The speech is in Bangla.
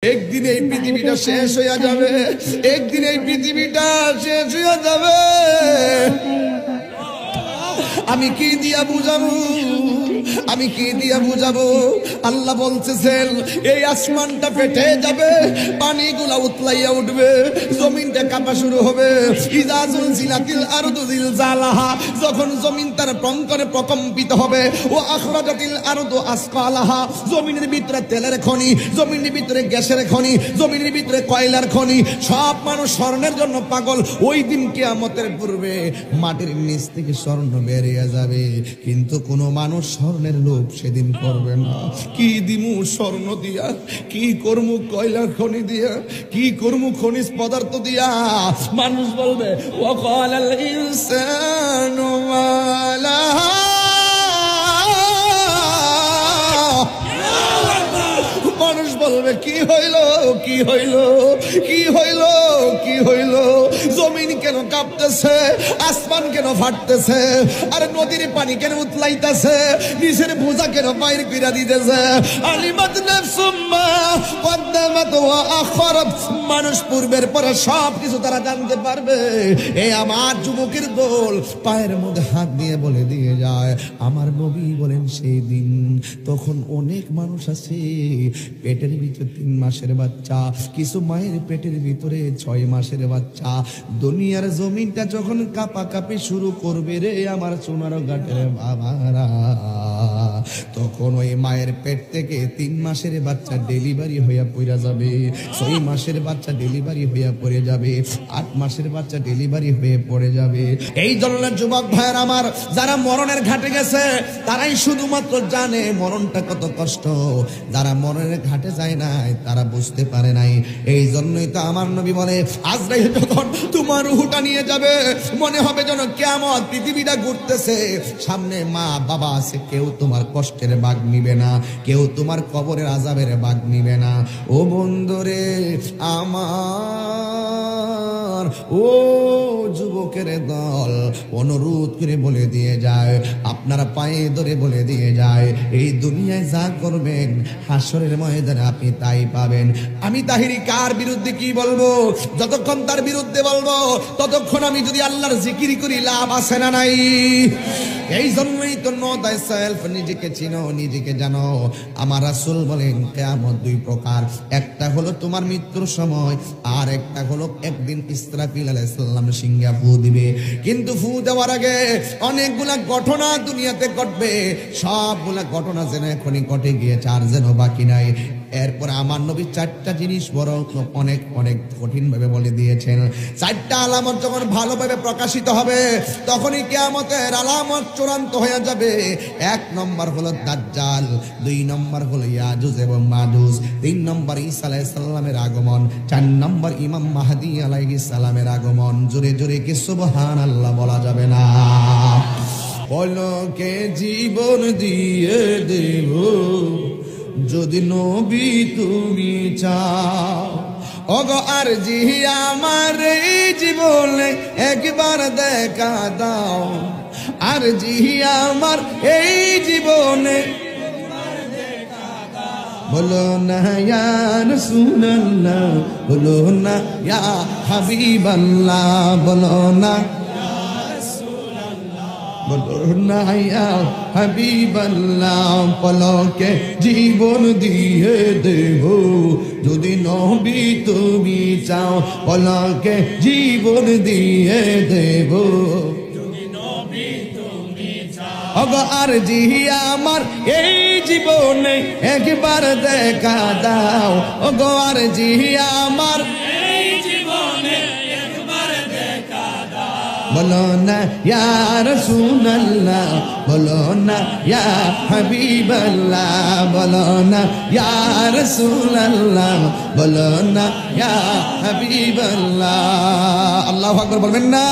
একদিন এই পৃথিবীটা শেষ হয়ে যাবে, একদিন এই পৃথিবীটা শেষ হয়ে যাবে। আমি কি দিয়া বুঝাবো, আমি কি দিয়া বুঝাবো? আল্লাহ বলতেছেন এই আসমানটা ফেটে যাবে, পানিগুলা উতলাইয়া উঠবে, জমিনটা কাঁপা শুরু হবে। ইজা জুলজিলাতিল আরদু জিলজালাহা, যখন জমিন তার প্রান্তরে প্রকম্পিত হবে। ও আখরাজাতিল আরদু আসকালাহা, জমিনের ভিতরে তেলের খনি, জমিনের ভিতরে গ্যাসের খনি, জমিনের ভিতরে কয়লার খনি, সব মানুষ স্বর্ণের জন্য পাগল। ওই দিন কিয়ামতের পূর্বে মাটির নিচ থেকে স্বর্ণ বেরিয়ে যাবে, কিন্তু কোনো মানুষ স্বর্ণের লোভ সেদিন করবে না। কি দিমু স্বর্ণ দিয়া, কি করমু কয়লার খনি দিয়া, কি করমু খনিজ পদার্থ দিয়া? মানুষ বলবে ওয়াকালাল ইনসানু মা লাহা, মানুষ বলবে কি হইল, কি হইল, কি হইল, কি হইল? জমিন কেন কাঁপতেছে, আসমান কেন ফাটতেছে, আর নদীর পানি কেন উতলাইতেছে, নিচের বোঝা কেন বাইর কইরা দিতেছে? আলিমাত নাফসুম মা কদ্দামাত ওয়া আখারাত, মানুষ পূর্বের পরে সব কিছু তারা জানতে পারবে। এই আমার যুবকের দল পায়ের মধ্যে হাত দিয়ে বলে দিয়ে যায়, আমার নবী বলেন সেই দিন তখন অনেক মানুষ আছে পেটের ভিতরে 3 মাসের বাচ্চা, কিছু মায়ের পেটের ভিতরে 6 মাসের বাচ্চা। দুনিয়ার জমিনটা যখন কাঁপাকাঁপি শুরু করবে রে আমার সোনার ঘাটের বাবারা, তখন ওই মায়ের পেট থেকে 3 মাসের বাচ্চা ডেলিভারি হইয়া পড়ে যাবে, 6 মাসের বাচ্চা ডেলিভারি হইয়া পড়ে যাবে, 8 মাসের বাচ্চা ডেলিভারি হয়ে পড়ে যাবে। এই ধরনের যুবক ভাইয়ের আমার, যারা মরণের ঘাটে গেছে তারাই শুধুমাত্র জানে মরণটা কত কষ্ট। যারা মরণের ঘাটে যায় নাই তারা বুঝতে পারে নাই। এই জন্যই তো আমার নবী বলে আজরাইল যখন তোমার রূহটা নিয়ে যাবে, মনে হবে যেন কিয়ামত, পৃথিবীটা ঘুরতেছে, সামনে মা বাবা আছে, কেউ তোমার কষ্টের ভাগ নিবে না, কেউ তোমার কবরের আযাবের ভাগ নিবে না। ও বন্ধুরে আমার, ও যুবকের দল, অনুরোধ করে বলে দিয়ে যায়, আপনারা পায়ে ধরে বলে দিয়ে যায়, এই দুনিয়ায় যা করবেন হাসরের ময়দানে আপনি তাই পাবেন। আমি তাহিরি কার বিরুদ্ধে কি বলবো? যতক্ষণ তার বিরুদ্ধে বলবো ততক্ষণ আমি যদি আল্লাহর জিকির করি লাভ আছে না নাই? এই জন্যই তো নো দাই সেলফ, নিজেকে চিনো, নিজেকে জানো। আমার রাসূল বলেন কিয়ামত 2 প্রকার, একটা হলো তোমার মৃত্যুর সময়, আর একটা হলো একদিন ইসরাফিল আলাইহিস সালাম সিংহা ফু দিবে। কিন্তু ফু দেওয়ার আগে অনেকগুলা ঘটনা দুনিয়াতে ঘটবে, সবগুলা ঘটনা যেন এখনই ঘটে গিয়েছে আর যেন বাকি নাই। এরপর আমার নবী 4টা জিনিস বড় অনেক অনেক কঠিন ভাবে বলে দিয়েছেন। 4টা আলামত যখন ভালোভাবে প্রকাশিত হবে তখনই কিয়ামতের আলামত চূড়ান্ত হয়ে যাবে। 1 নম্বর হলো দাজ্জাল, 2 নম্বর হলো ইয়াজুজ এবং মাজুজ, 3 নম্বর ঈসা আলাইহিস সালামের আগমন, 4 নম্বর ইমাম মাহদী আলাইহিস সালামের আগমন। জোরে জোরে কি সুবহানাল্লাহ বলা যাবে না? বলকে জীবন দিয়ে দেব যদি নবী তুমি চাও, ওগো আর জি আমার এই জীবনে একবার দেখা দাও, আর জি আমার এই জীবনে বলো না ইয়া রাসূলুল্লাহ, বলো না ইয়া হাবিবাল্লাহ, বলো না বলো না ইয়া হাবিবাল্লাহ, পলকে জীবন দিয়ে দেব যদি নবী তুমি চাও, পলকে জীবন দিয়ে দেব যদি নবী তুমি চাও, ওগো আর জি আমার এই জীবনে একবার দেখা দাও, ওগো আর জি আমার এই জীবনে একবার দেখা দাও, বলো না ইয়া রাসূলুল্লাহ, বলো না ইয়া হাবিবাল্লাহ, বলো না ইয়া রাসূলুল্লাহ, বলো না ইয়া হাবিবাল্লাহ। আল্লাহু আকবার বলবেন না?